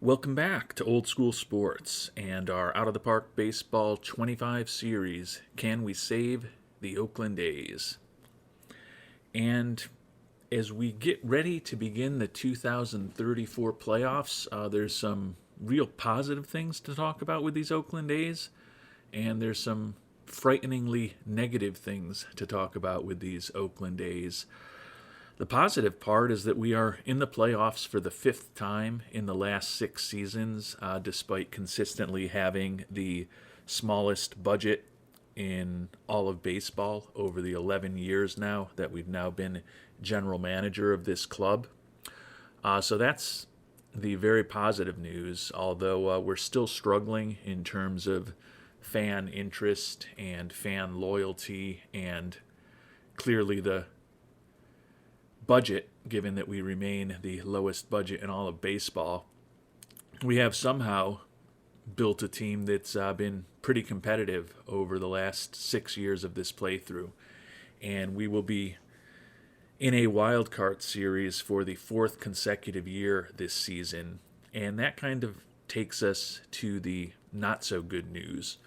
Welcome back to Old School Sports and our Out of the Park Baseball 25 series, Can We Save the Oakland A's? And as we get ready to begin the 2034 playoffs, there's some real positive things to talk about with these Oakland A's, and there's some frighteningly negative things to talk about with these Oakland A's. The positive part is that we are in the playoffs for the fifth time in the last 6 seasons, despite consistently having the smallest budget in all of baseball over the 11 years now that we've now been general manager of this club. So that's the very positive news, although we're still struggling in terms of fan interest and fan loyalty and clearly the budget, given that we remain the lowest budget in all of baseball. We have somehow built a team that's been pretty competitive over the last 6 years of this playthrough, and we will be in a wild card series for the fourth consecutive year this season, and that kind of takes us to the not so good news.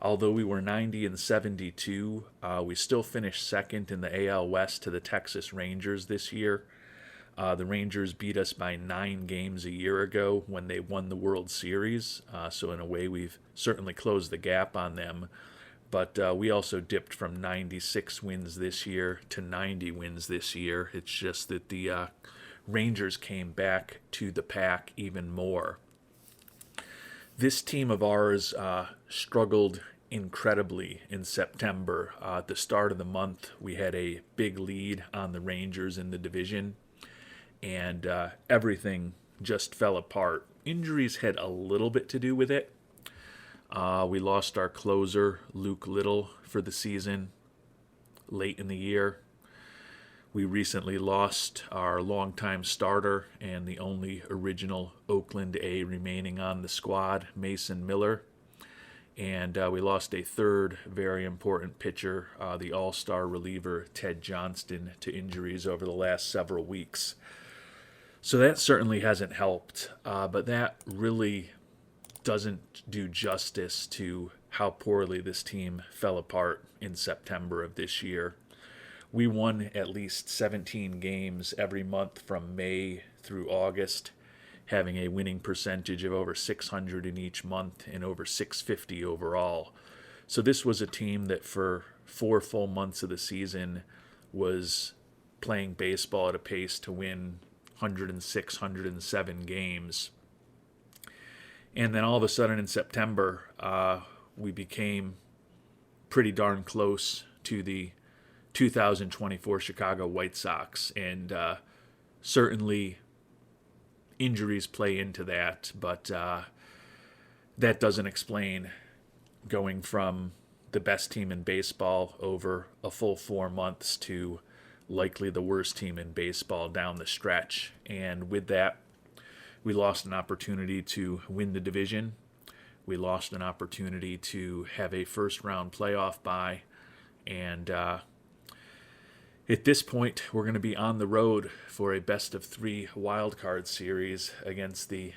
Although we were 90-72, we still finished second in the AL West to the Texas Rangers this year. The Rangers beat us by 9 games a year ago when they won the World Series. So in a way, we've certainly closed the gap on them. But we also dipped from 96 wins this year to 90 wins this year. It's just that the Rangers came back to the pack even more. This team of ours struggled incredibly in September. At the start of the month, we had a big lead on the Rangers in the division, and everything just fell apart. Injuries had a little bit to do with it. We lost our closer, Luke Little, for the season late in the year. We recently lost our longtime starter and the only original Oakland A remaining on the squad, Mason Miller. And we lost a third very important pitcher, the all-star reliever Ted Johnston, to injuries over the last several weeks. So that certainly hasn't helped, but that really doesn't do justice to how poorly this team fell apart in September of this year. We won at least 17 games every month from May through August, having a winning percentage of over 600 in each month and over 650 overall. So this was a team that for 4 full months of the season was playing baseball at a pace to win 106, 107 games. And then all of a sudden in September, we became pretty darn close to the 2024 Chicago White Sox, and certainly injuries play into that, but that doesn't explain going from the best team in baseball over a full 4 months to likely the worst team in baseball down the stretch. And with that, we lost an opportunity to win the division. We lost an opportunity to have a first-round playoff bye, and at this point, we're going to be on the road for a best-of-3 wildcard series against the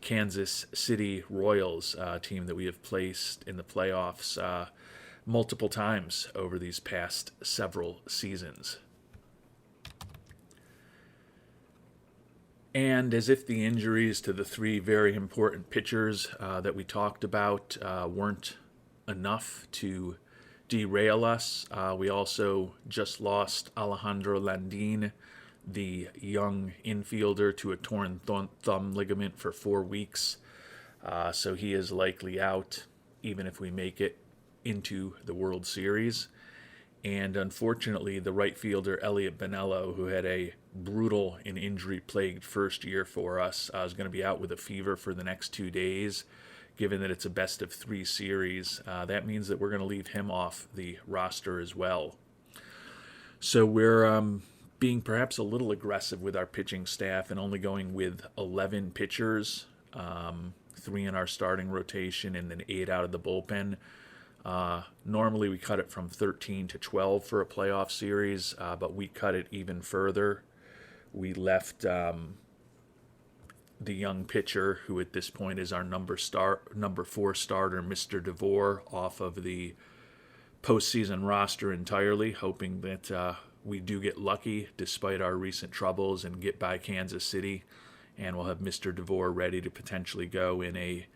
Kansas City Royals, team that we have placed in the playoffs multiple times over these past several seasons. And as if the injuries to the 3 very important pitchers that we talked about weren't enough to derail us, we also just lost Alejandro Landin, the young infielder, to a torn thumb ligament for 4 weeks. So he is likely out, even if we make it into the World Series. And unfortunately, the right fielder, Elliot Bonello, who had a brutal and injury-plagued first year for us, is going to be out with a fever for the next 2 days. Given that it's a best-of-3 series, that means that we're going to leave him off the roster as well. So we're being perhaps a little aggressive with our pitching staff and only going with 11 pitchers, 3 in our starting rotation and then 8 out of the bullpen. Normally we cut it from 13 to 12 for a playoff series, but we cut it even further. We left the young pitcher, who at this point is our number 4 starter, Mr. DeVore, off of the postseason roster entirely, hoping that we do get lucky despite our recent troubles and get by Kansas City, and we'll have Mr. DeVore ready to potentially go in a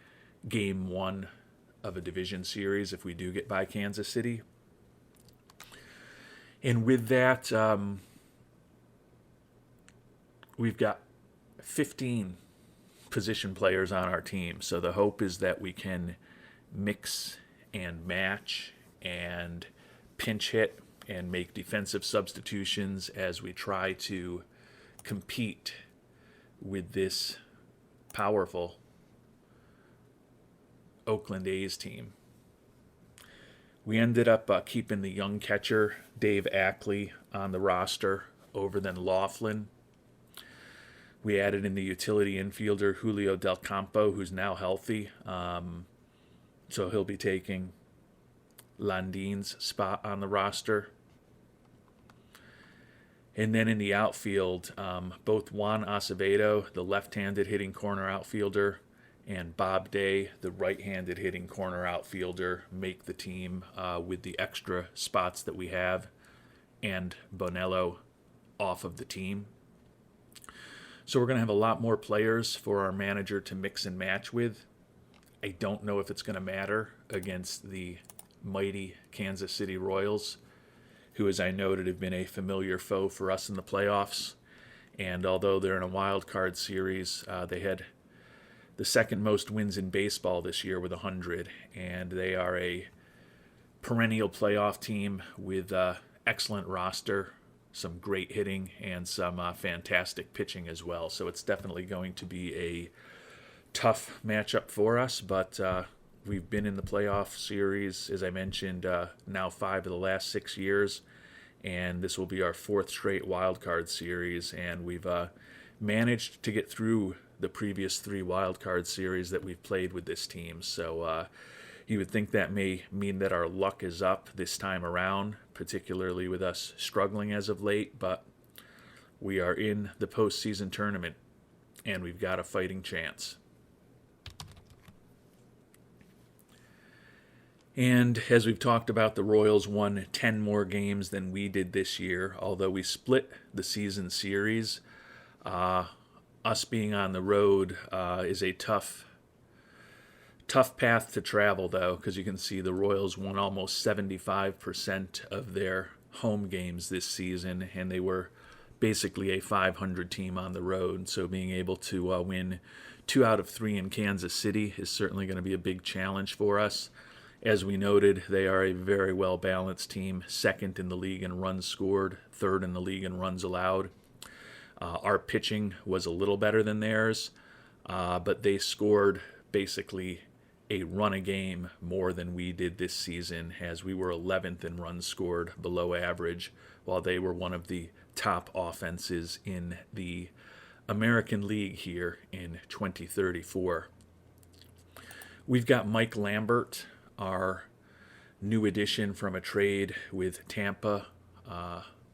game 1 of a division series if we do get by Kansas City. And with that, we've got 15 position players on our team. So the hope is that we can mix and match and pinch hit and make defensive substitutions as we try to compete with this powerful Oakland A's team. We ended up keeping the young catcher, Dave Ackley, on the roster over than Laughlin. We added in the utility infielder, Julio Del Campo, who's now healthy. So he'll be taking Landin's spot on the roster. And then in the outfield, both Juan Acevedo, the left-handed hitting corner outfielder, and Bob Day, the right-handed hitting corner outfielder, make the team with the extra spots that we have, and Bonello off of the team. So we're going to have a lot more players for our manager to mix and match with. I don't know if it's going to matter against the mighty Kansas City Royals, who, as I noted, have been a familiar foe for us in the playoffs. And although they're in a wild card series, they had the second most wins in baseball this year with 100, and they are a perennial playoff team with excellent roster, some great hitting, and some fantastic pitching as well. So it's definitely going to be a tough matchup for us, but we've been in the playoff series, as I mentioned, now 5 of the last 6 years, and this will be our 4th straight wild card series, and we've managed to get through the previous 3 wild card series that we've played with this team. So you would think that may mean that our luck is up this time around, particularly with us struggling as of late, but we are in the postseason tournament, and we've got a fighting chance. And as we've talked about, the Royals won 10 more games than we did this year, although we split the season series. Us being on the road is a tough path to travel, though, because you can see the Royals won almost 75% of their home games this season, and they were basically a 500 team on the road. So being able to win 2 out of 3 in Kansas City is certainly going to be a big challenge for us. As we noted, they are a very well-balanced team, 2nd in the league in runs scored, 3rd in the league in runs allowed. Our pitching was a little better than theirs, but they scored basically a run a game more than we did this season, as we were 11th in runs scored, below average, while they were one of the top offenses in the American League here in 2034. We've got Mike Lambert, our new addition from a trade with Tampa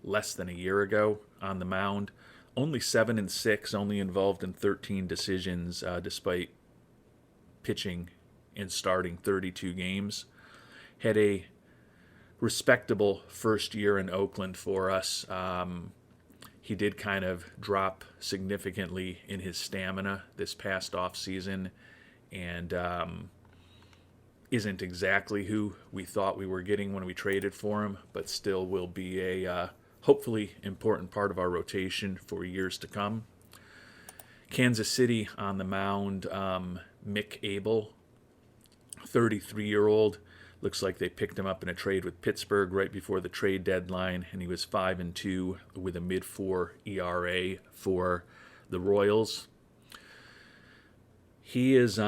less than a year ago, on the mound. Only 7-6, only involved in 13 decisions, despite pitching and starting 32 games. Had a respectable first year in Oakland for us. He did kind of drop significantly in his stamina this past offseason, and isn't exactly who we thought we were getting when we traded for him, but still will be a hopefully important part of our rotation for years to come. Kansas City on the mound, Mick Abel, 33-year-old. Looks like they picked him up in a trade with Pittsburgh right before the trade deadline, and he was 5-2 with a mid-4 ERA for the Royals. He is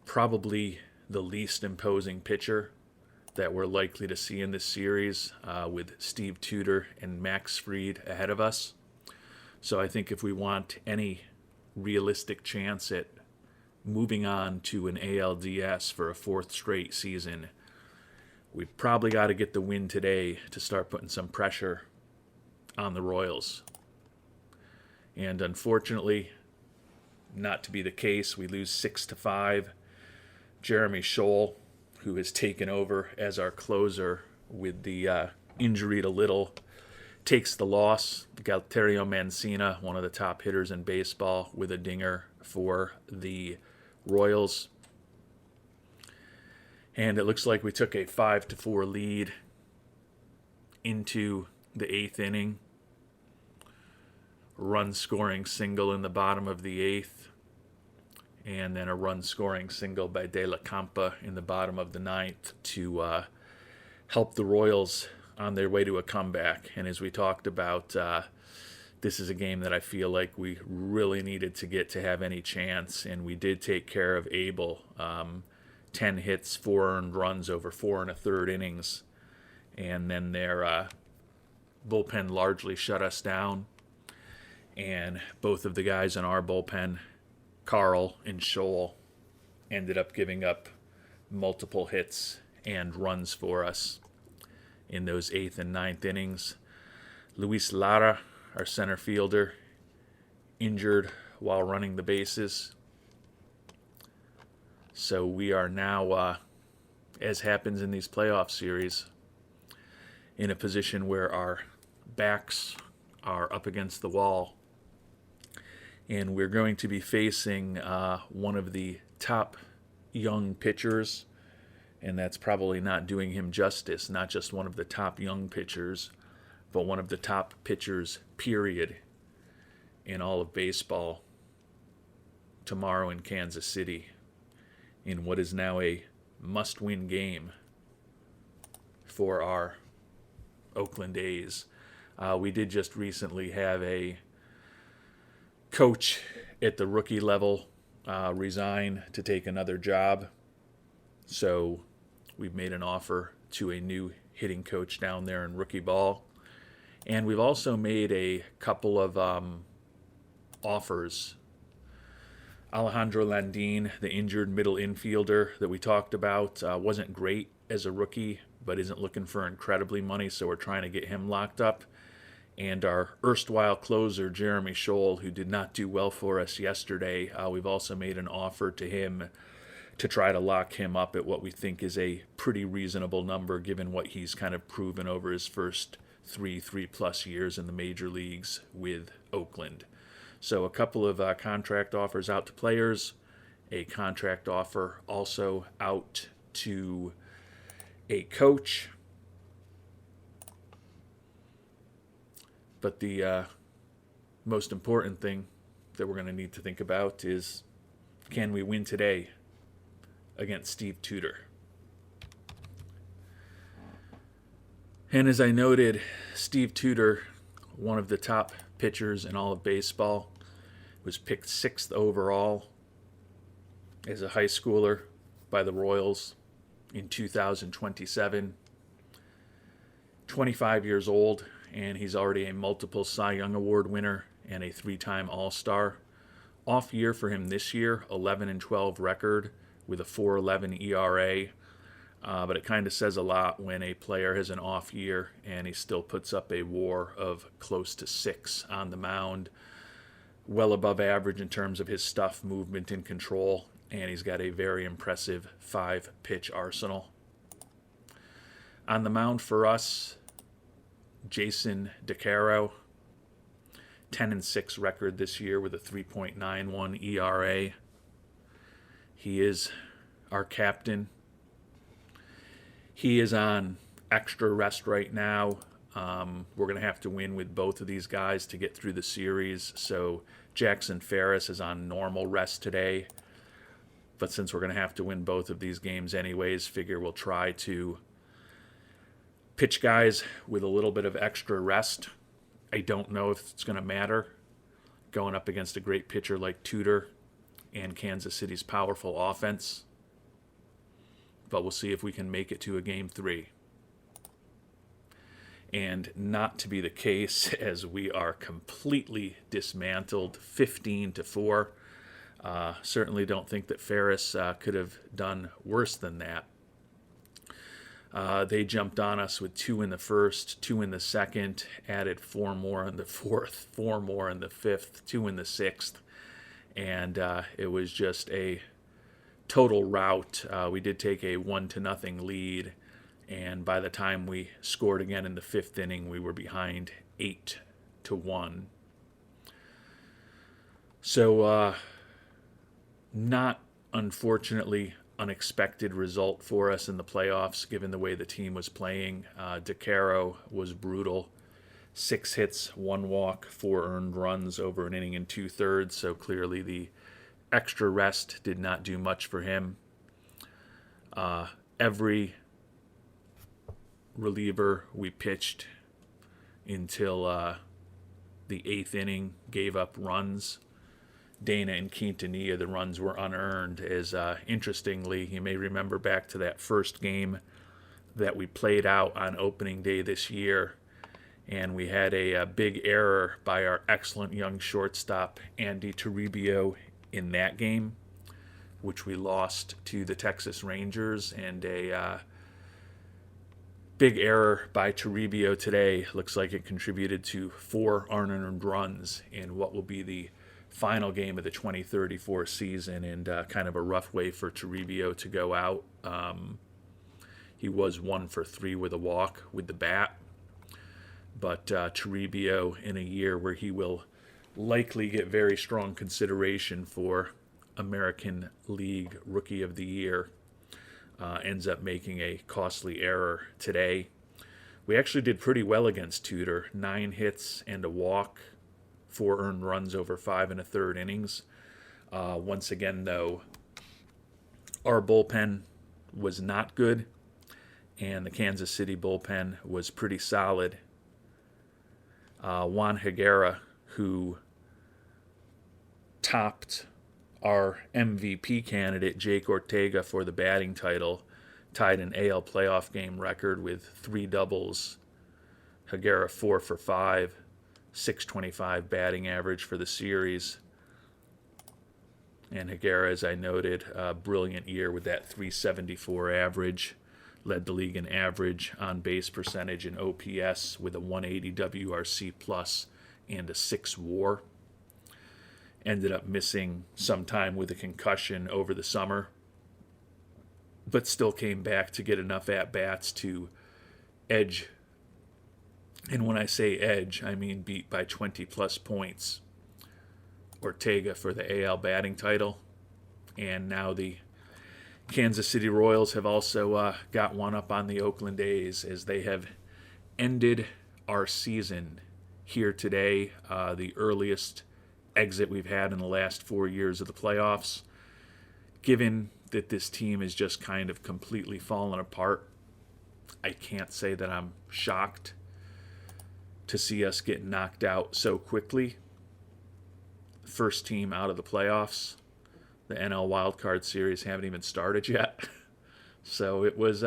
probably the least imposing pitcher that we're likely to see in this series, with Steve Tudor and Max Fried ahead of us. So I think if we want any realistic chance at moving on to an ALDS for a 4th straight season, we've probably got to get the win today to start putting some pressure on the Royals. And unfortunately, not to be the case. We lose 6-5. Jeremy Scholl, who has taken over as our closer with the injury to Little, takes the loss. Galterio Mancina, one of the top hitters in baseball, with a dinger for the Royals. And it looks like we took a 5-4 lead into the 8th inning. Run-scoring single in the bottom of the 8th. And then a run-scoring single by De La Campa in the bottom of the 9th to help the Royals on their way to a comeback. And as we talked about, this is a game that I feel like we really needed to get to have any chance. And we did take care of Abel. 10 hits, 4 earned runs over 4 1/3 innings. And then their bullpen largely shut us down. And both of the guys in our bullpen, Carl and Scholl, ended up giving up multiple hits and runs for us in those 8th and 9th innings. Luis Lara, our center fielder, injured while running the bases. So we are now, as happens in these playoff series, in a position where our backs are up against the wall. And we're going to be facing one of the top young pitchers, and that's probably not doing him justice, not just one of the top young pitchers, but one of the top pitchers, period, in all of baseball tomorrow in Kansas City, in what is now a must-win game for our Oakland A's. We did just recently have a coach at the rookie level resign to take another job. So we've made an offer to a new hitting coach down there in rookie ball. And we've also made a couple of offers. Alejandro Landin, the injured middle infielder that we talked about, wasn't great as a rookie, but isn't looking for incredibly money, so we're trying to get him locked up. And our erstwhile closer, Jeremy Scholl, who did not do well for us yesterday, we've also made an offer to him to try to lock him up at what we think is a pretty reasonable number, given what he's kind of proven over his first three-plus years in the major leagues with Oakland. So a couple of contract offers out to players, a contract offer also out to a coach. But the most important thing that we're going to need to think about is, can we win today against Steve Tudor? And as I noted, Steve Tudor, one of the top pitchers in all of baseball, was picked 6th overall as a high schooler by the Royals in 2027. 25 years old, and he's already a multiple Cy Young Award winner and a 3-time All-Star. Off year for him this year, 11-12 record with a 4.11 ERA. But it kind of says a lot when a player has an off year and he still puts up a WAR of close to 6 on the mound. Well above average in terms of his stuff, movement, and control. And he's got a very impressive 5-pitch arsenal. On the mound for us, Jason DeCaro, 10-6 record this year with a 3.91 ERA. He is our captain. He is on extra rest right now. We're going to have to win with both of these guys to get through the series. So Jackson Ferris is on normal rest today. But since we're going to have to win both of these games anyways, figure we'll try to pitch guys with a little bit of extra rest. I don't know if it's going to matter going up against a great pitcher like Tudor and Kansas City's powerful offense. But we'll see if we can make it to a Game 3. And not to be the case, as we are completely dismantled, 15-4. Certainly don't think that Ferris could have done worse than that. They jumped on us with 2 in the first, 2 in the second, added 4 more in the fourth, 4 more in the fifth, 2 in the sixth, and it was just a total rout. We did take a 1-0 lead, and by the time we scored again in the fifth inning, we were behind 8-1. So, not unfortunately unexpected result for us in the playoffs, given the way the team was playing. DeCaro was brutal. 6 hits, 1 walk, 4 earned runs over an inning and 2/3. So clearly the extra rest did not do much for him. Every reliever we pitched until the 8th inning gave up runs. Dana and Quintanilla, the runs were unearned. As interestingly, you may remember back to that first game that we played out on opening day this year, and we had a big error by our excellent young shortstop, Andy Toribio, in that game, which we lost to the Texas Rangers, and a big error by Toribio today looks like it contributed to 4 unearned runs in what will be the final game of the 2034 season, and kind of a rough way for Toribio to go out. He was 1 for 3 with a walk with the bat, but Toribio, in a year where he will likely get very strong consideration for American League Rookie of the Year, ends up making a costly error today. We actually did pretty well against Tudor. 9 hits and a walk, 4 earned runs over 5 1/3 innings. Once again, though, our bullpen was not good, and the Kansas City bullpen was pretty solid. Juan Higuera, who topped our MVP candidate, Jake Ortega, for the batting title, tied an AL playoff game record with 3 doubles. Higuera 4 for 5. .625 batting average for the series. And Higuera, as I noted, a brilliant year with that .374 average. Led the league in average, on base percentage, and OPS with a 180 WRC plus and a 6 WAR. Ended up missing some time with a concussion over the summer, but still came back to get enough at-bats to edge. And when I say edge, I mean beat by 20-plus points Ortega for the AL batting title. And now the Kansas City Royals have also got one up on the Oakland A's, as they have ended our season here today, the earliest exit we've had in the last 4 years of the playoffs. Given that this team is just kind of completely fallen apart, I can't say that I'm shocked to see us get knocked out so quickly. First team out of the playoffs. The NL wildcard series haven't even started yet. So it was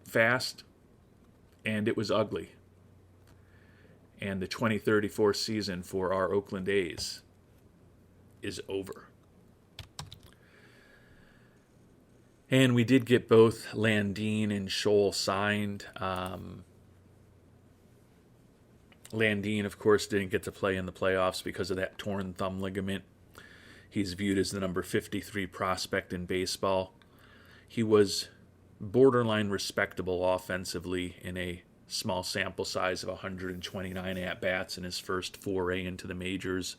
fast, and it was ugly. And the 2034 season for our Oakland A's is over. And we did get both Landine and Scholl signed. Landine, of course, didn't get to play in the playoffs because of that torn thumb ligament. He's viewed as the number 53 prospect in baseball. He was borderline respectable offensively in a small sample size of 129 at-bats in his first foray into the majors.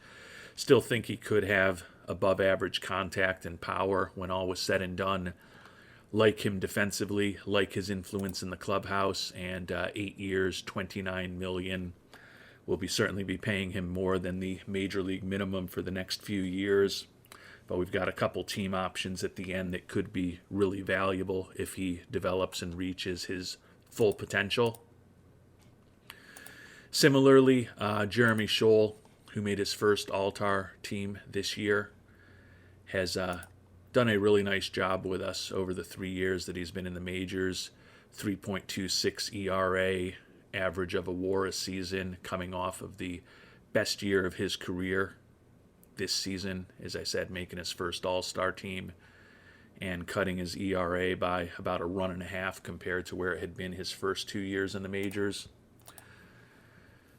Still think he could have above-average contact and power when all was said and done. Like him defensively, like his influence in the clubhouse, and 8 years, $29 million. We'll certainly be paying him more than the major league minimum for the next few years. But we've got a couple team options at the end that could be really valuable if he develops and reaches his full potential. Similarly, Jeremy Scholl, who made his first All-Star team this year, has done a really nice job with us over the 3 years that he's been in the majors. 3.26 ERA, average of a WAR a season, coming off of the best year of his career this season, as I said, making his first All-Star team and cutting his ERA by about a 1.5 compared to where it had been his first 2 years in the majors.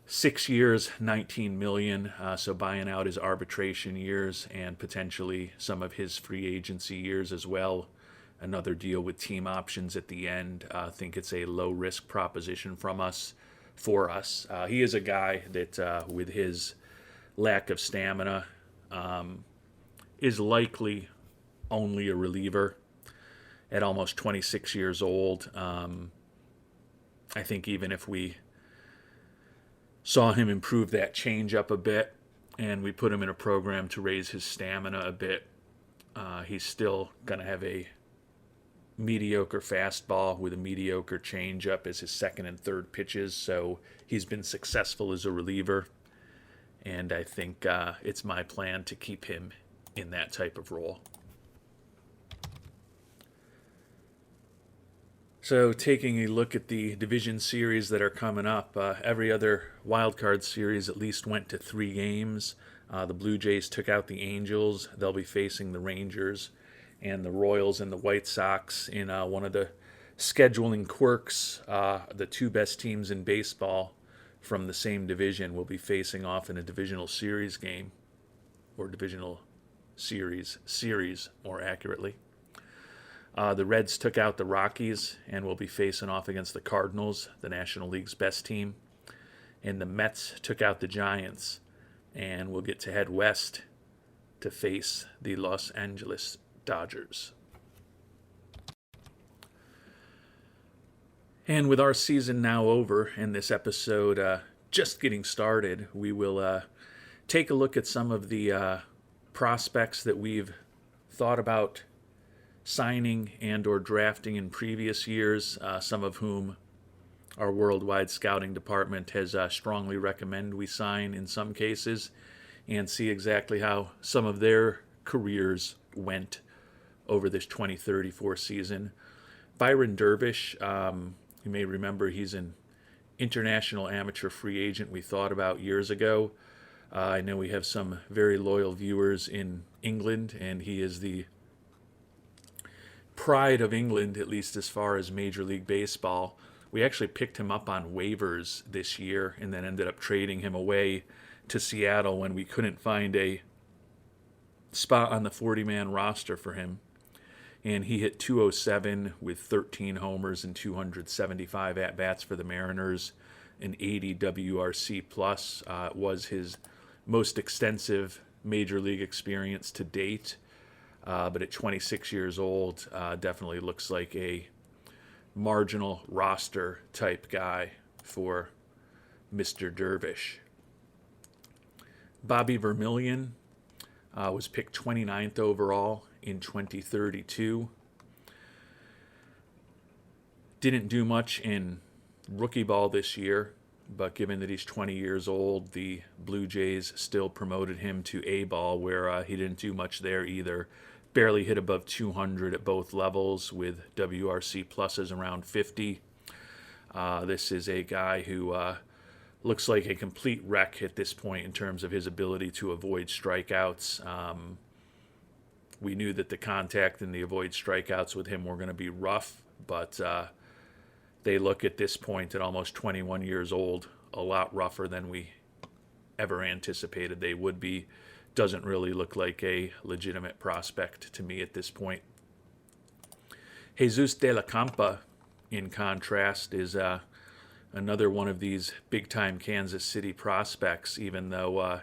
6 years, 19 million. So buying out his arbitration years and potentially some of his free agency years as well. Another deal with team options at the end. I think it's a low risk proposition for us. He is a guy that, with his lack of stamina, is likely only a reliever at almost 26 years old. I think even if we saw him improve that changeup a bit and we put him in a program to raise his stamina a bit, he's still going to have a mediocre fastball with a mediocre changeup as his second and third pitches. So he's been successful as a reliever, and I think it's my plan to keep him in that type of role. So taking a look at the division series that are coming up, every other wildcard series at least went to 3 games. The Blue Jays took out the Angels. They'll be facing the Rangers, and the Royals and the White Sox in one of the scheduling quirks. The 2 best teams in baseball from the same division will be facing off in a divisional series game, or divisional series more accurately. The Reds took out the Rockies and will be facing off against the Cardinals, the National League's best team. And the Mets took out the Giants and will get to head west to face the Los Angeles Dodgers. And with our season now over and this episode just getting started, we will take a look at some of the prospects that we've thought about signing and or drafting in previous years, some of whom our worldwide scouting department has strongly recommended we sign in some cases, and see exactly how some of their careers went over this 2034 season. Byron Dervish, you may remember he's an international amateur free agent we thought about years ago. I know we have some very loyal viewers in England, and he is the pride of England, at least as far as Major League Baseball. We actually picked him up on waivers this year and then ended up trading him away to Seattle when we couldn't find a spot on the 40-man roster for him. And he hit .207 with 13 homers and 275 at-bats for the Mariners, an 80 WRC plus. Was his most extensive Major League experience to date. But at 26 years old, definitely looks like a marginal roster type guy for Mr. Dervish. Bobby Vermillion was picked 29th overall in 2032. Didn't do much in rookie ball this year, but given that he's 20 years old, the Blue Jays still promoted him to A ball, where he didn't do much there either. Barely hit above 200 at both levels, with WRC pluses around 50. This is a guy who looks like a complete wreck at this point in terms of his ability to avoid strikeouts. We knew that the contact and the avoid strikeouts with him were going to be rough, but they look at this point at almost 21 years old a lot rougher than we ever anticipated they would be. Doesn't really look like a legitimate prospect to me at this point. Jesus de la Campa, in contrast, is another one of these big-time Kansas City prospects, even though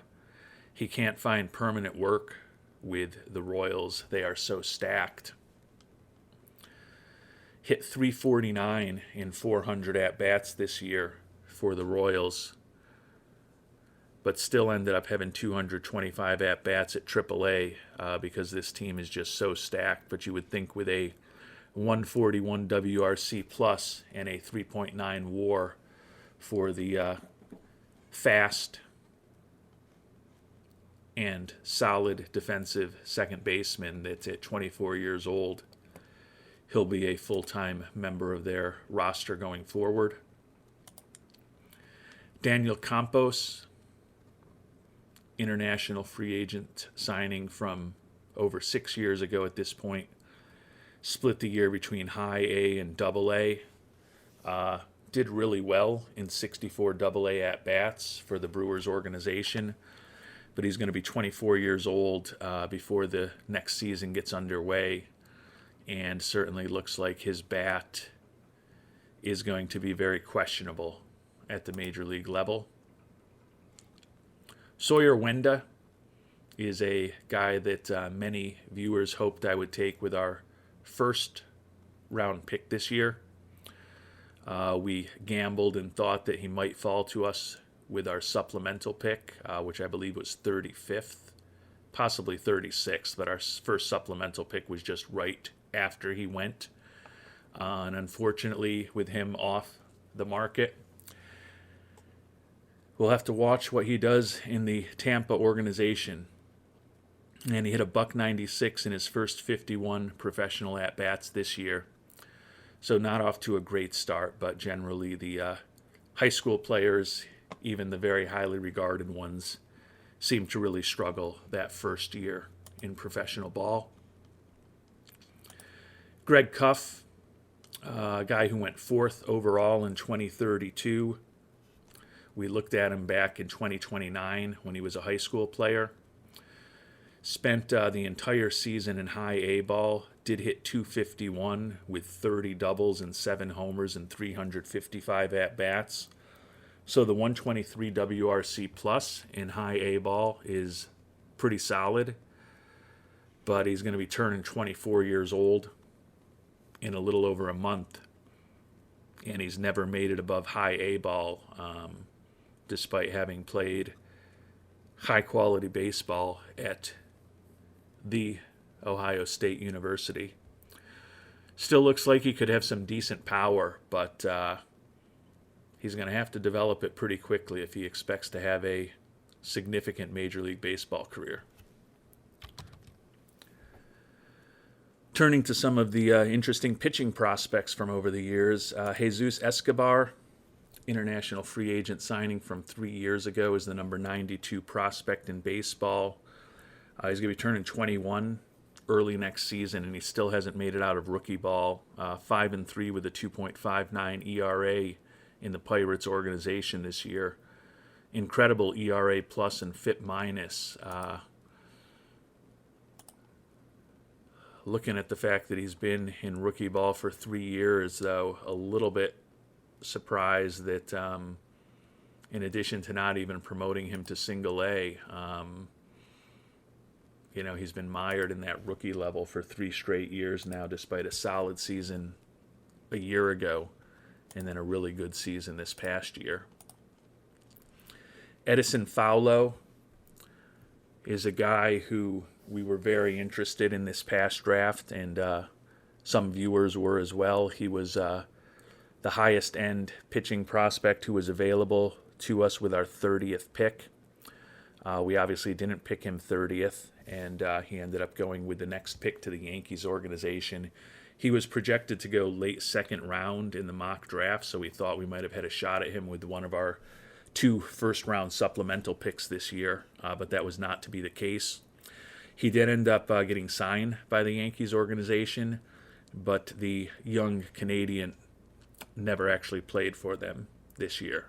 he can't find permanent work with the Royals. They are so stacked. Hit .349 in 400 at-bats this year for the Royals, but still ended up having 225 at-bats at AAA because this team is just so stacked. But you would think with a 141 WRC plus and a 3.9 WAR for the fast and solid defensive second baseman that's at 24 years old, he'll be a full-time member of their roster going forward. Daniel Campos, international free agent signing from over 6 years ago at this point. Split the year between high A and double A. did really well in 64 AA at-bats for the Brewers organization, but he's going to be 24 years old before the next season gets underway, and certainly looks like his bat is going to be very questionable at the major league level. Sawyer Wenda is a guy that many viewers hoped I would take with our first round pick this year. We gambled and thought that he might fall to us with our supplemental pick, which I believe was 35th, possibly 36th, but our first supplemental pick was just right after he went. And unfortunately, with him off the market, we'll have to watch what he does in the Tampa organization. And he hit a .196 in his first 51 professional at-bats this year. So not off to a great start, but generally the high school players, even the very highly regarded ones, seem to really struggle that first year in professional ball. Greg Cuff, a guy who went 4th overall in 2032. We looked at him back in 2029 when he was a high school player. Spent the entire season in high A ball, did hit .251 with 30 doubles and 7 homers and 355 at-bats. So the 123 WRC plus in high A ball is pretty solid, but he's going to be turning 24 years old in a little over a month, and he's never made it above high A ball, despite having played high-quality baseball at the Ohio State University. Still looks like he could have some decent power, but he's going to have to develop it pretty quickly if he expects to have a significant Major League Baseball career. Turning to some of the interesting pitching prospects from over the years, Jesus Escobar, international free agent signing from 3 years ago, is the number 92 prospect in baseball. He's going to be turning 21 early next season, and he still hasn't made it out of rookie ball. 5-3 with a 2.59 ERA in the Pirates organization this year. Incredible ERA plus and FIP minus. Looking at the fact that he's been in rookie ball for 3 years, though, a little bit surprised that in addition to not even promoting him to single A, he's been mired in that rookie level for 3 straight years now, despite a solid season a year ago and then a really good season this past year. Edison Faulo is a guy who we were very interested in this past draft, and some viewers were as well. He was the highest end pitching prospect who was available to us with our 30th pick. We obviously didn't pick him 30th, and he ended up going with the next pick to the Yankees organization. He was projected to go late second round in the mock draft, so we thought we might have had a shot at him with one of our 2 first-round supplemental picks this year, but that was not to be the case. He did end up getting signed by the Yankees organization, but the young Canadian never actually played for them this year.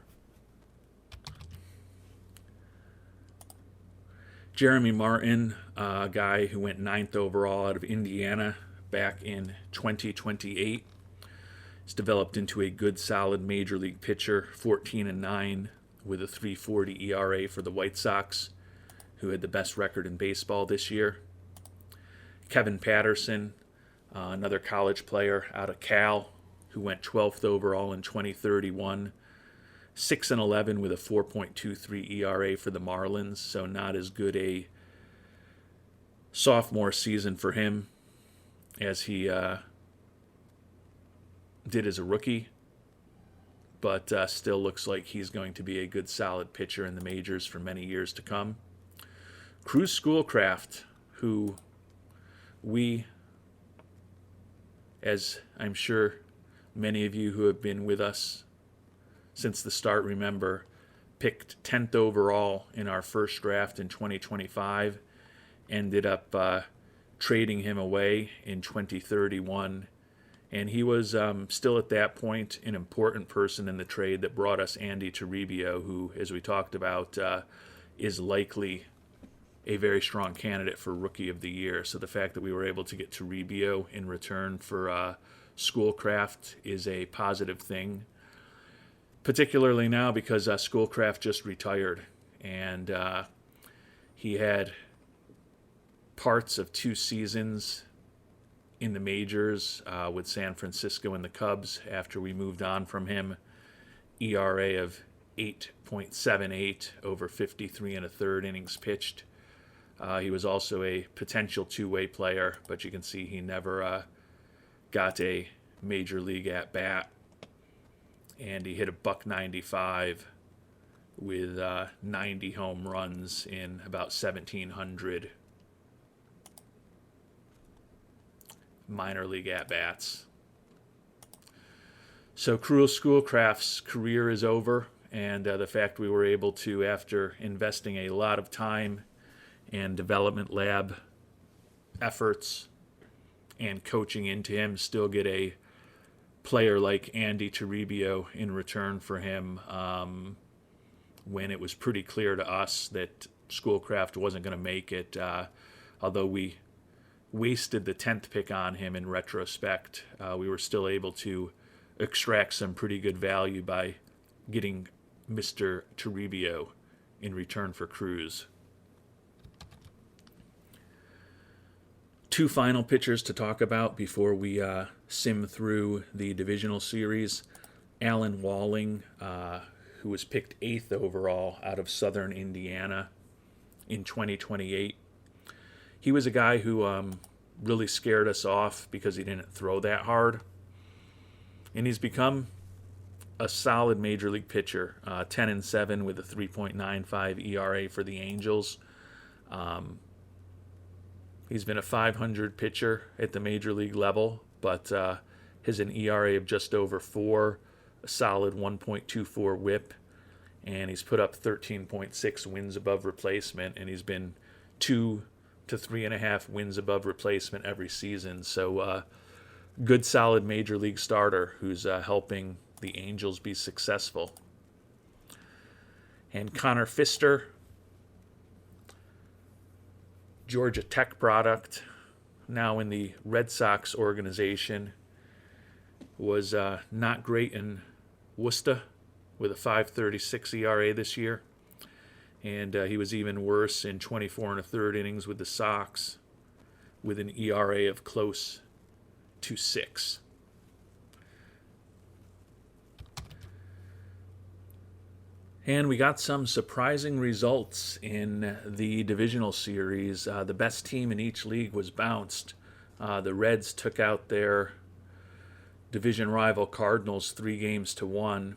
Jeremy Martin, a guy who went 9th overall out of Indiana back in 2028, has developed into a good, solid major league pitcher, 14-9 with a 3.40 ERA for the White Sox, who had the best record in baseball this year. Kevin Patterson, another college player out of Cal, who went 12th overall in 2031, 6-11 with a 4.23 ERA for the Marlins, so not as good a sophomore season for him as he did as a rookie, but still looks like he's going to be a good, solid pitcher in the majors for many years to come. Cruz Schoolcraft, who we, as I'm sure many of you who have been with us since the start remember, picked 10th overall in our first draft in 2025, ended up trading him away in 2031 And he was still at that point an important person in the trade that brought us Andy Toribio, who, as we talked about, is likely a very strong candidate for Rookie of the Year. So the fact that we were able to get Toribio in return for Schoolcraft is a positive thing, particularly now because Schoolcraft just retired, and he had parts of 2 seasons in the majors with San Francisco and the Cubs after we moved on from him. ERA of 8.78 over 53 and a third innings pitched. He was also a potential two-way player, but you can see he never got a major league at bat. And he hit a .195 with 90 home runs in about 1,700 minor league at-bats. So Schoolcraft's career is over, and the fact we were able to, after investing a lot of time and development lab efforts and coaching into him, still get a player like Andy Toribio in return for him when it was pretty clear to us that Schoolcraft wasn't going to make it, although we wasted the 10th pick on him in retrospect. We were still able to extract some pretty good value by getting Mr. Toribio in return for Cruz. 2 final pitchers to talk about before we sim through the divisional series. Alan Walling, who was picked 8th overall out of Southern Indiana in 2028. He was a guy who really scared us off because he didn't throw that hard. And he's become a solid major league pitcher, 10-7 with a 3.95 ERA for the Angels. He's been a .500 pitcher at the major league level, but has an ERA of just over 4, a solid 1.24 WHIP, and he's put up 13.6 wins above replacement, and he's been 2 to 3.5 wins above replacement every season. So good, solid major league starter who's helping the Angels be successful. And Connor Fister, Georgia Tech product, now in the Red Sox organization, was not great in Worcester with a 5.36 ERA this year. And he was even worse in 24 and a third innings with the Sox with an ERA of close to 6. And we got some surprising results in the divisional series. The best team in each league was bounced. The Reds took out their division rival Cardinals 3-1.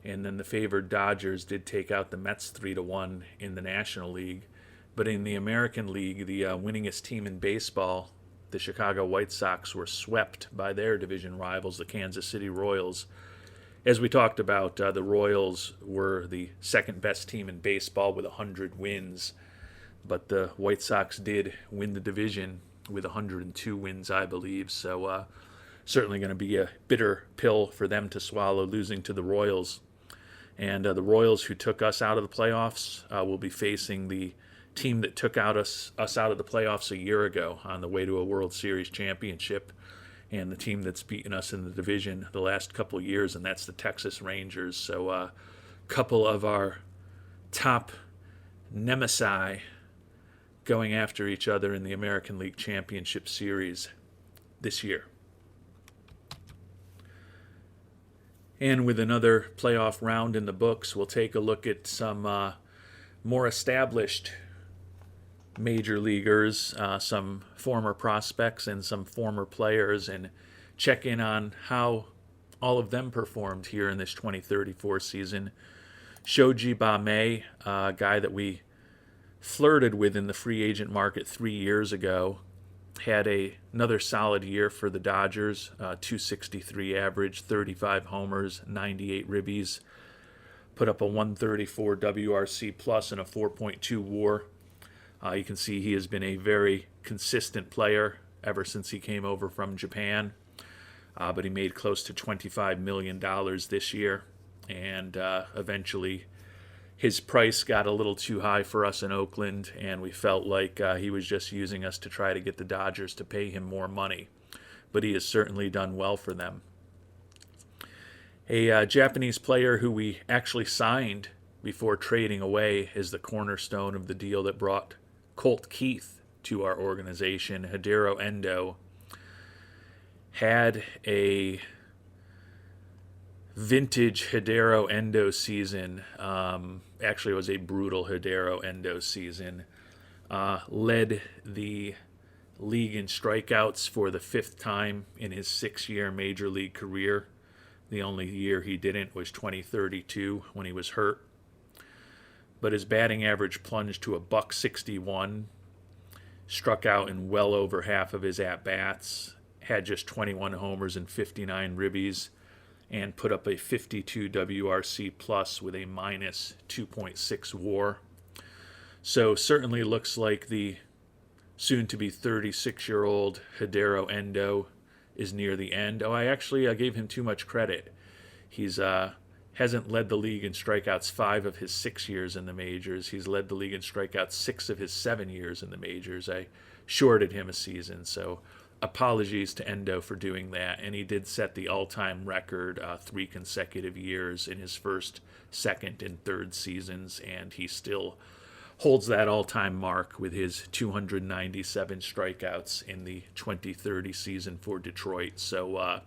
And then the favored Dodgers did take out the Mets 3-1 in the National League. But in the American League, the winningest team in baseball, the Chicago White Sox, were swept by their division rivals, the Kansas City Royals. As we talked about, the Royals were the second best team in baseball with 100 wins. But the White Sox did win the division with 102 wins, I believe. So certainly going to be a bitter pill for them to swallow, losing to the Royals. And the Royals, who took us out of the playoffs, will be facing the team that took us out of the playoffs a year ago on the way to a World Series championship, and the team that's beaten us in the division the last couple of years, and that's the Texas Rangers. So a couple of our top nemesis going after each other in the American League Championship Series this year. And with another playoff round in the books, we'll take a look at some more established major leaguers, some former prospects and some former players, and check in on how all of them performed here in this 2034 season. Shoji Bame, a guy that we flirted with in the free agent market 3 years ago, had another solid year for the Dodgers, 263 average, 35 homers, 98 ribbies, put up a 134 WRC plus and a 4.2 WAR. You can see he has been a very consistent player ever since he came over from Japan. but he made close to $25 million this year, and eventually his price got a little too high for us in Oakland, and we felt like he was just using us to try to get the Dodgers to pay him more money. But he has certainly done well for them. A Japanese player who we actually signed before trading away is the cornerstone of the deal that brought Colt Keith to our organization. Hidero Endo had a vintage Hidero Endo season. Actually, it was a brutal Hidero Endo season. Led the league in strikeouts for the 5th time in his 6-year major league career. The only year he didn't was 2032 when he was hurt. But his batting average plunged to a .161, struck out in well over half of his at-bats, had just 21 homers and 59 ribbies, and put up a 52 WRC plus with a minus 2.6 WAR. So certainly looks like the soon-to-be 36-year-old Hidero Endo is near the end. I gave him too much credit. He's hasn't led the league in strikeouts 5 of his 6 years in the majors. He's led the league in strikeouts 6 of his 7 years in the majors. I shorted him a season, so apologies to Endo for doing that. And he did set the all-time record 3 consecutive years in his first, second, and third seasons, and he still holds that all-time mark with his 297 strikeouts in the 2030 season for Detroit. So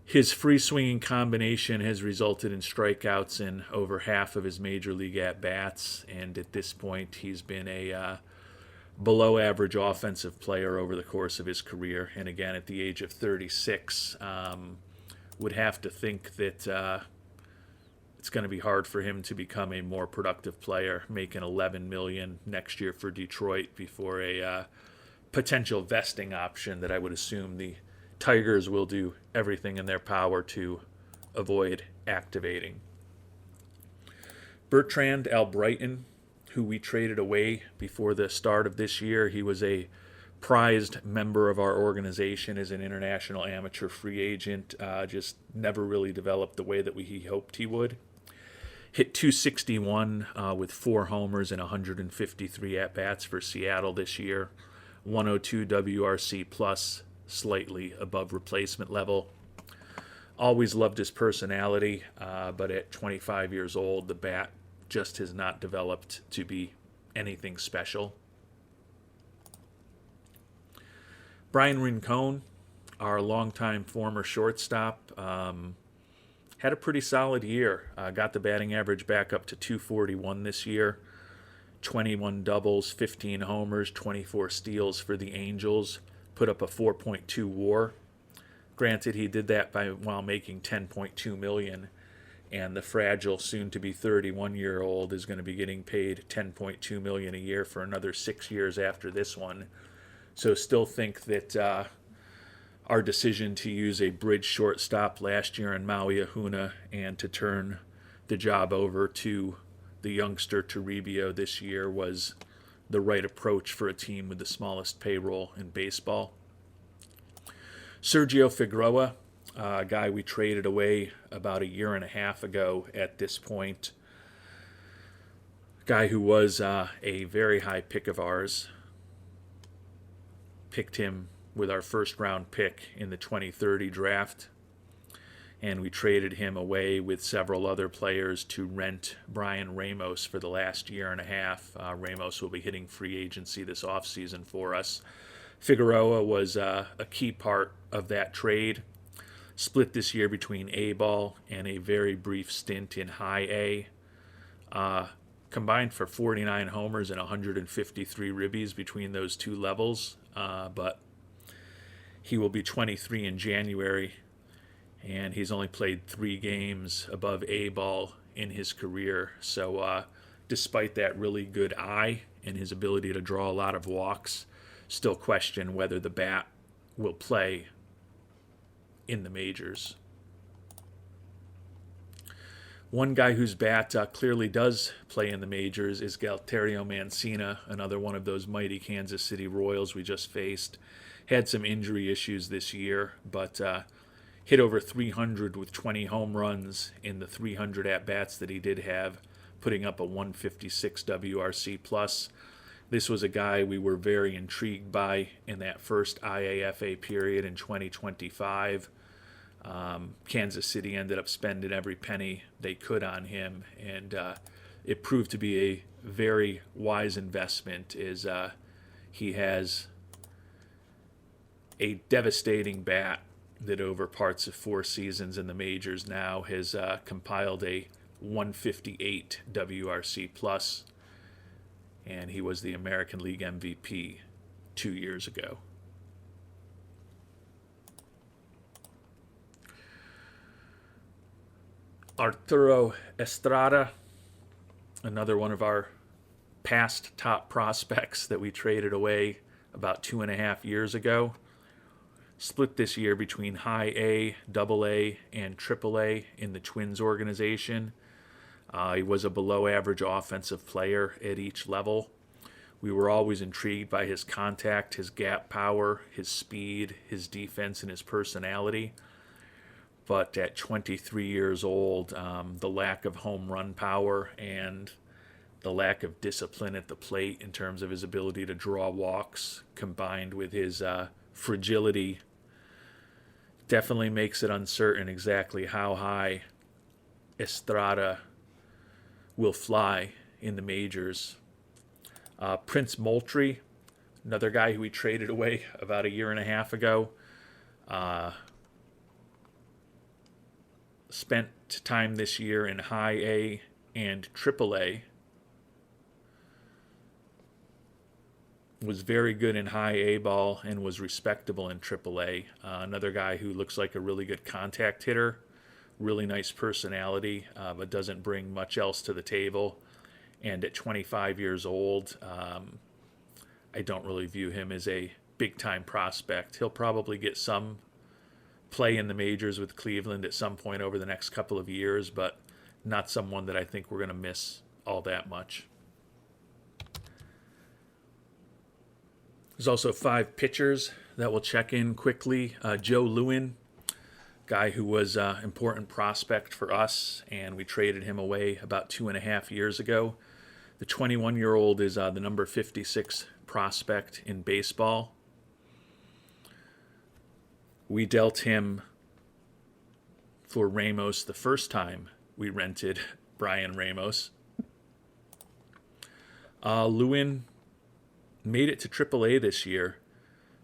his free-swinging combination has resulted in strikeouts in over half of his major league at-bats, and at this point he's been a below-average offensive player over the course of his career. And again, at the age of 36, would have to think that it's going to be hard for him to become a more productive player, making $11 million next year for Detroit before a potential vesting option that I would assume the Tigers will do everything in their power to avoid activating. Bertrand Albrighton, who we traded away before the start of this year. He was a prized member of our organization as an international amateur free agent, just never really developed the way that he hoped he would. Hit .261 with 4 homers and 153 at-bats for Seattle this year. 102 WRC plus, slightly above replacement level. Always loved his personality, but at 25 years old, the bat just has not developed to be anything special. Brian Rincon, our longtime former shortstop, had a pretty solid year. Got the batting average back up to .241 this year. 21 doubles, 15 homers, 24 steals for the Angels. Put up a 4.2 WAR. Granted, he did that while making $10.2 million, and the fragile, soon-to-be 31-year-old is going to be getting paid $10.2 million a year for another 6 years after this one. So still think that our decision to use a bridge shortstop last year in Maui Ahuna and to turn the job over to the youngster Toribio this year was the right approach for a team with the smallest payroll in baseball. Sergio Figueroa, a guy we traded away about a year and a half ago at this point. Guy who was a very high pick of ours. Picked him with our first round pick in the 2030 draft. And we traded him away with several other players to rent Brian Ramos for the last year and a half. Ramos will be hitting free agency this offseason for us. Figueroa was a key part of that trade. Split this year between A-ball and a very brief stint in high A. Combined for 49 homers and 153 ribbies between those two levels. But he will be 23 in January, and he's only played 3 games above A-ball in his career. So despite that really good eye and his ability to draw a lot of walks, still question whether the bat will play in the majors. One guy whose bat clearly does play in the majors is Galterio Mancina, another one of those mighty Kansas City Royals we just faced. Had some injury issues this year, but hit over 300 with 20 home runs in the 300 at-bats that he did have, putting up a 156 WRC+. This was a guy we were very intrigued by in that first IAFA period in 2025. Kansas City ended up spending every penny they could on him, and it proved to be a very wise investment. He has a devastating bat that over parts of 4 seasons in the majors now has compiled a 158 WRC+, and he was the American League MVP 2 years ago. Arturo Estrada, another one of our past top prospects that we traded away about 2.5 years ago. Split this year between high A, double A, and triple A in the Twins organization. He was a below-average offensive player at each level. We were always intrigued by his contact, his gap power, his speed, his defense, and his personality. But at 23 years old, the lack of home run power and the lack of discipline at the plate in terms of his ability to draw walks, combined with his fragility, definitely makes it uncertain exactly how high Estrada will fly in the majors. Prince Moultrie, another guy who we traded away about 1.5 years ago, spent time this year in high A and triple A. Was very good in high A ball and was respectable in triple A. Another guy who looks like a really good contact hitter, really nice personality, but doesn't bring much else to the table. And at 25 years old, I don't really view him as a big-time prospect. He'll probably get some play in the majors with Cleveland at some point over the next couple of years, but not someone that I think we're going to miss all that much. There's also 5 pitchers that will check in quickly. Joe Lewin, guy who was an important prospect for us, and we traded him away about 2.5 years ago. The 21-year-old is the number 56 prospect in baseball. We dealt him for Ramos the first time we rented Brian Ramos. Lewin made it to AAA this year.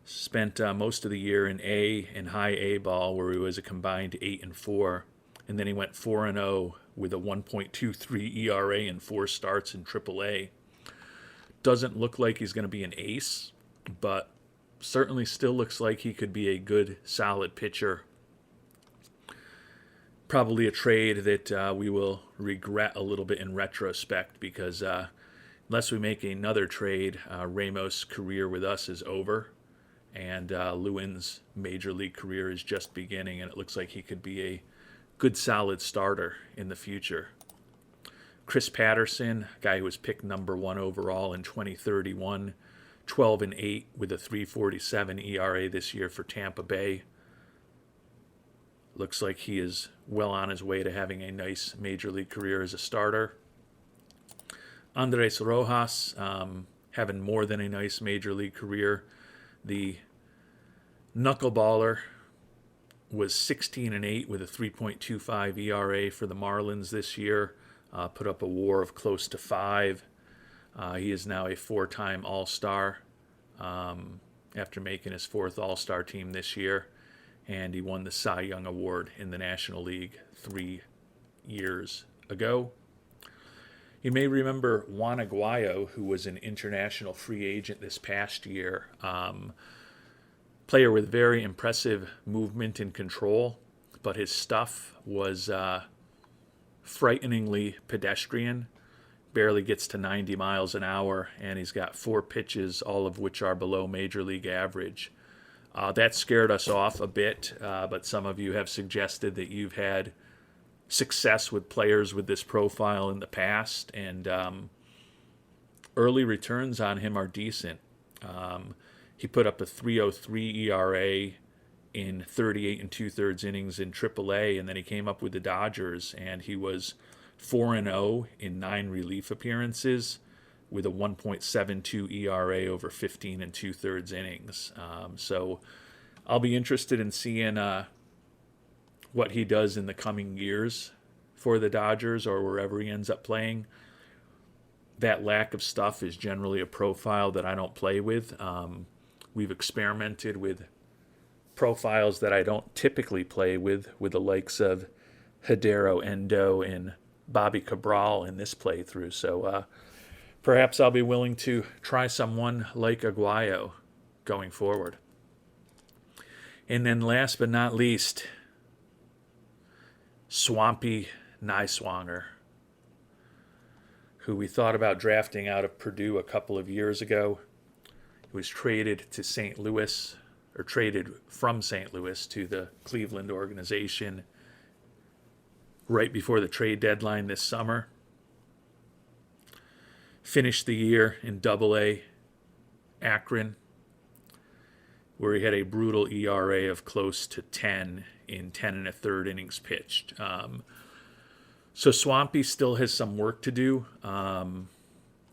Spent most of the year in A and high A ball, where he was a combined 8-4, and then he went 4-0 with a 1.23 ERA and 4 starts in AAA. Doesn't look like he's going to be an ace, but certainly still looks like he could be a good, solid pitcher. Probably a trade that we will regret a little bit in retrospect, because unless we make another trade, Ramos' career with us is over, and Lewin's major league career is just beginning, and it looks like he could be a good, solid starter in the future. Chris Patterson, guy who was picked number 1 overall in 2031, 12-8 with a 3.47 ERA this year for Tampa Bay. Looks like he is well on his way to having a nice major league career as a starter. Andres Rojas, having more than a nice major league career. The knuckleballer was 16-8 with a 3.25 ERA for the Marlins this year. Put up a WAR of close to 5. He is now a 4-time All-Star after making his 4th All-Star team this year. And he won the Cy Young Award in the National League 3 years ago. You may remember Juan Aguayo, who was an international free agent this past year. Player with very impressive movement and control, but his stuff was frighteningly pedestrian. Barely gets to 90 miles an hour, and he's got 4 pitches, all of which are below major league average. That scared us off a bit, but some of you have suggested that you've had success with players with this profile in the past, and early returns on him are decent. He put up a 3.03 ERA in 38 and 2/3 innings in AAA, and then he came up with the Dodgers, and he was 4-0 in 9 relief appearances with a 1.72 ERA over 15 and 2/3 innings. So I'll be interested in seeing what he does in the coming years for the Dodgers or wherever he ends up playing. That lack of stuff is generally a profile that I don't play with. We've experimented with profiles that I don't typically play with the likes of Hidero Endo and Bobby Cabral in this playthrough. So perhaps I'll be willing to try someone like Aguayo going forward. And then last but not least, Swampy Niswanger, who we thought about drafting out of Purdue a couple of years ago. He was traded to St. Louis, or traded from St. Louis to the Cleveland organization right before the trade deadline this summer. Finished the year in Double-A Akron, where he had a brutal ERA of close to 10 in 10 1/3 innings pitched. So Swampy still has some work to do.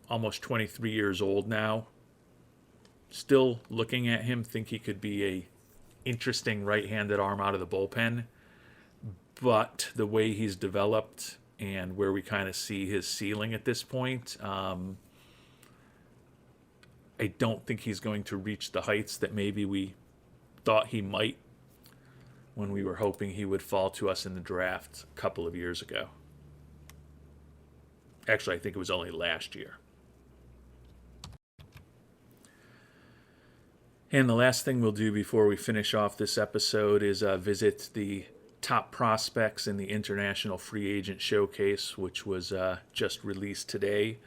Almost 23 years old now. Still looking at him, think he could be a interesting right-handed arm out of the bullpen. But the way he's developed and where we kind of see his ceiling at this point, I don't think he's going to reach the heights that maybe we thought he might when we were hoping he would fall to us in the draft a couple of years ago. Actually, I think it was only last year. And the last thing we'll do before we finish off this episode is visit the top prospects in the International Free Agent Showcase, which was just released today.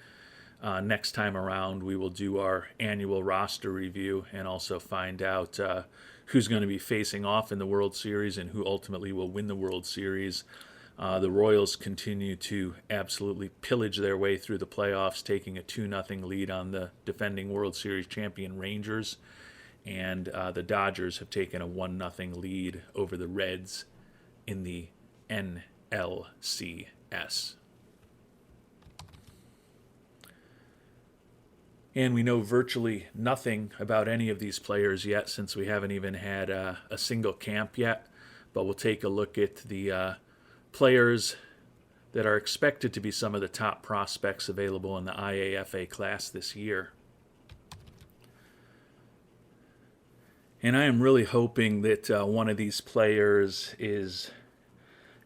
Next time around, we will do our annual roster review and also find out who's going to be facing off in the World Series and who ultimately will win the World Series. The Royals continue to absolutely pillage their way through the playoffs, taking a 2-0 lead on the defending World Series champion Rangers. And the Dodgers have taken a 1-0 lead over the Reds in the NLCS. And we know virtually nothing about any of these players yet, since we haven't even had a single camp yet. But we'll take a look at the players that are expected to be some of the top prospects available in the IAFA class this year. And I am really hoping that one of these players is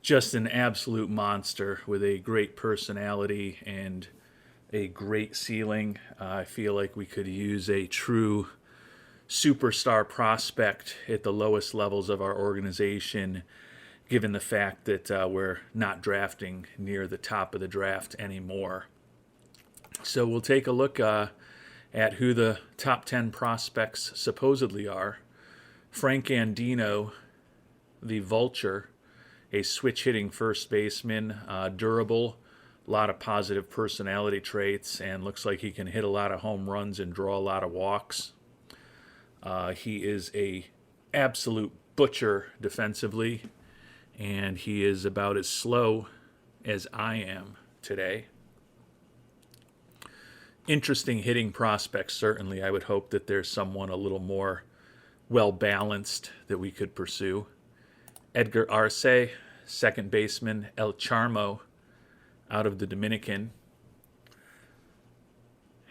just an absolute monster with a great personality and a great ceiling. I feel like we could use a true superstar prospect at the lowest levels of our organization, given the fact that we're not drafting near the top of the draft anymore. So we'll take a look at who the top 10 prospects supposedly are. Frank Andino, the Vulture, a switch-hitting first baseman, durable, a lot of positive personality traits, and looks like he can hit a lot of home runs and draw a lot of walks. He is a absolute butcher defensively, and he is about as slow as I am today. Interesting hitting prospects, certainly. I would hope that there's someone a little more well-balanced that we could pursue. Edgar Arce, second baseman. El Charmo, out of the Dominican,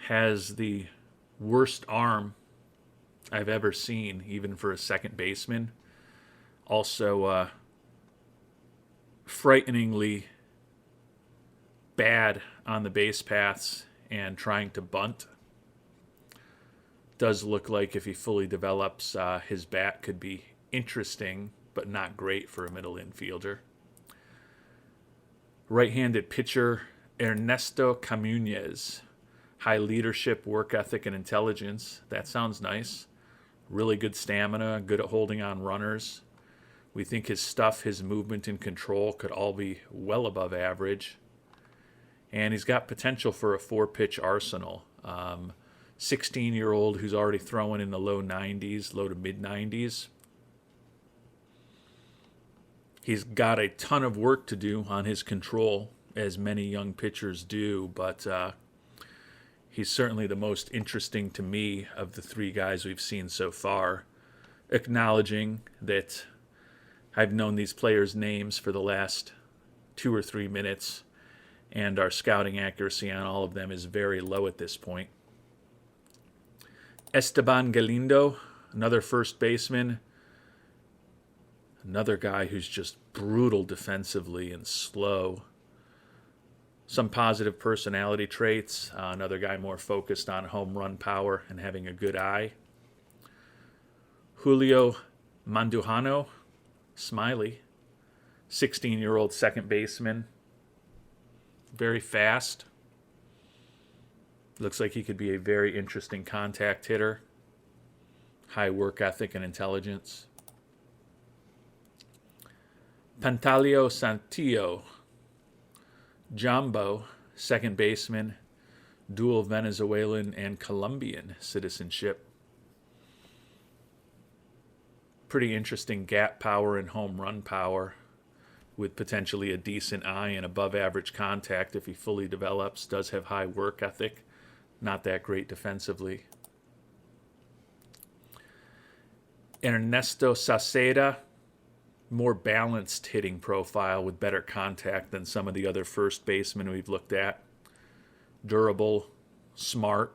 has the worst arm I've ever seen, even for a second baseman. Also, frighteningly bad on the base paths and trying to bunt. Does look like if he fully develops, his bat could be interesting, but not great for a middle infielder. Right-handed pitcher Ernesto Camunez. High leadership, work ethic, and intelligence. That sounds nice. Really good stamina, good at holding on runners. We think his stuff, his movement and control could all be well above average. And he's got potential for a 4-pitch arsenal. 16-year-old who's already throwing in the low 90s, low to mid 90s. He's got a ton of work to do on his control, as many young pitchers do, but he's certainly the most interesting to me of the three guys we've seen so far, acknowledging that I've known these players' names for the last 2 or 3 minutes, and our scouting accuracy on all of them is very low at this point. Esteban Galindo, another first baseman, another guy who's just brutal defensively and slow. Some positive personality traits, another guy more focused on home run power and having a good eye. Julio Mandujano, Smiley, 16-year-old second baseman, very fast. Looks like he could be a very interesting contact hitter. High work ethic and intelligence. Pantaleo Santillo, Jumbo, second baseman, dual Venezuelan and Colombian citizenship. Pretty interesting gap power and home run power, with potentially a decent eye and above average contact if he fully develops. Does have high work ethic, not that great defensively. Ernesto Saceda, more balanced hitting profile with better contact than some of the other first basemen we've looked at. Durable, smart,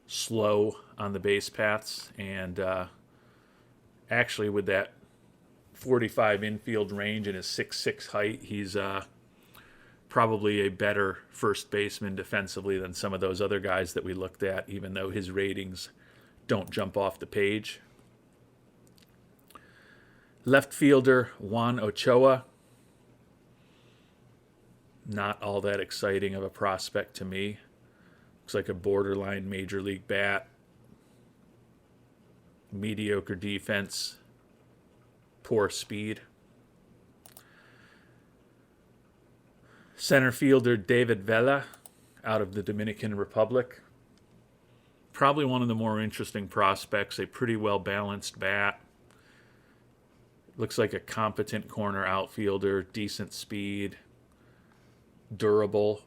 slow on the base paths, and actually with that 45 infield range and his 6'6" height, he's probably a better first baseman defensively than some of those other guys that we looked at, even though his ratings don't jump off the page. Left fielder Juan Ochoa, not all that exciting of a prospect to me. Looks like a borderline major league bat. Mediocre defense, poor speed. Center fielder David Vela out of the Dominican Republic. Probably one of the more interesting prospects, a pretty well-balanced bat. Looks like a competent corner outfielder, decent speed, durable.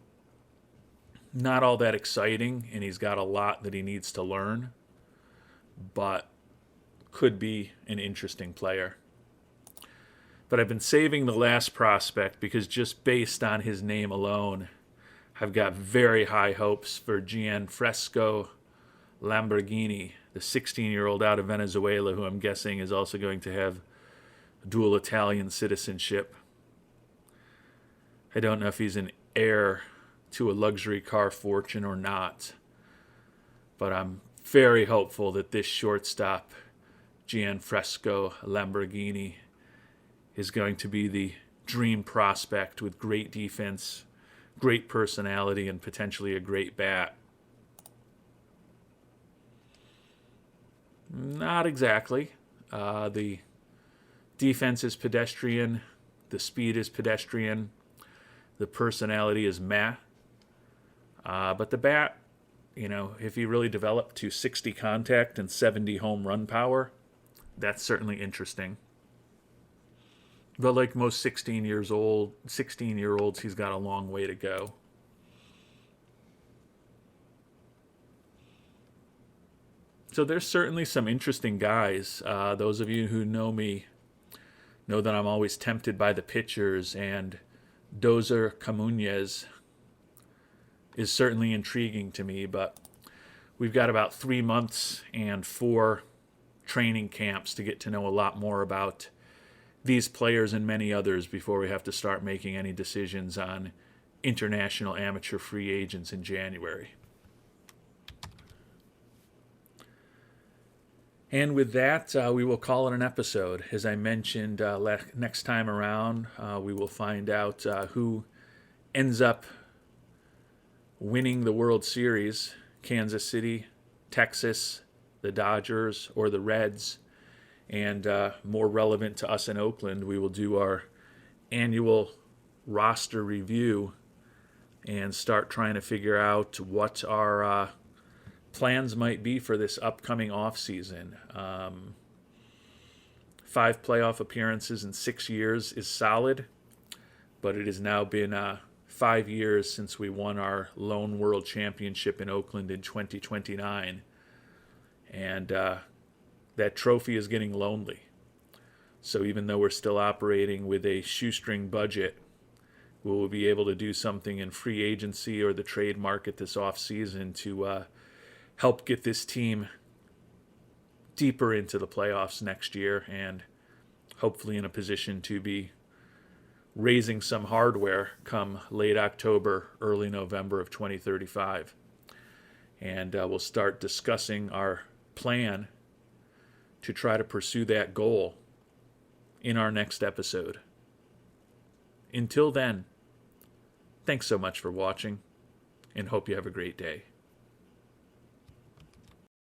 Not all that exciting, and he's got a lot that he needs to learn, but could be an interesting player. But I've been saving the last prospect because just based on his name alone, I've got very high hopes for Gianfresco Lamborghini, the 16-year-old out of Venezuela, who I'm guessing is also going to have dual Italian citizenship. I don't know if he's an heir to a luxury car fortune or not, but I'm very hopeful that this shortstop, Gianfresco Lamborghini, is going to be the dream prospect with great defense, great personality, and potentially a great bat. Not exactly. The defense is pedestrian. The speed is pedestrian. The personality is meh. But the bat, if he really developed to 60 contact and 70 home run power, that's certainly interesting. But like most 16-year-olds, he's got a long way to go. So there's certainly some interesting guys. Those of you who know me know that I'm always tempted by the pitchers, and Dozer Camunez is certainly intriguing to me, but we've got about 3 months and 4 training camps to get to know a lot more about these players and many others before we have to start making any decisions on international amateur free agents in January. And with that, we will call it an episode. As I mentioned, next time around, we will find out who ends up winning the World Series, Kansas City, Texas, the Dodgers, or the Reds, And more relevant to us in Oakland, we will do our annual roster review and start trying to figure out what our plans might be for this upcoming offseason. 5 playoff appearances in 6 years is solid, but it has now been 5 years since we won our lone world championship in Oakland in 2029. And that trophy is getting lonely. So even though we're still operating with a shoestring budget, we will be able to do something in free agency or the trade market this offseason to help get this team deeper into the playoffs next year and hopefully in a position to be raising some hardware come late October, early November of 2035. And we'll start discussing our plan to try to pursue that goal in our next episode. Until then, thanks so much for watching, and hope you have a great day.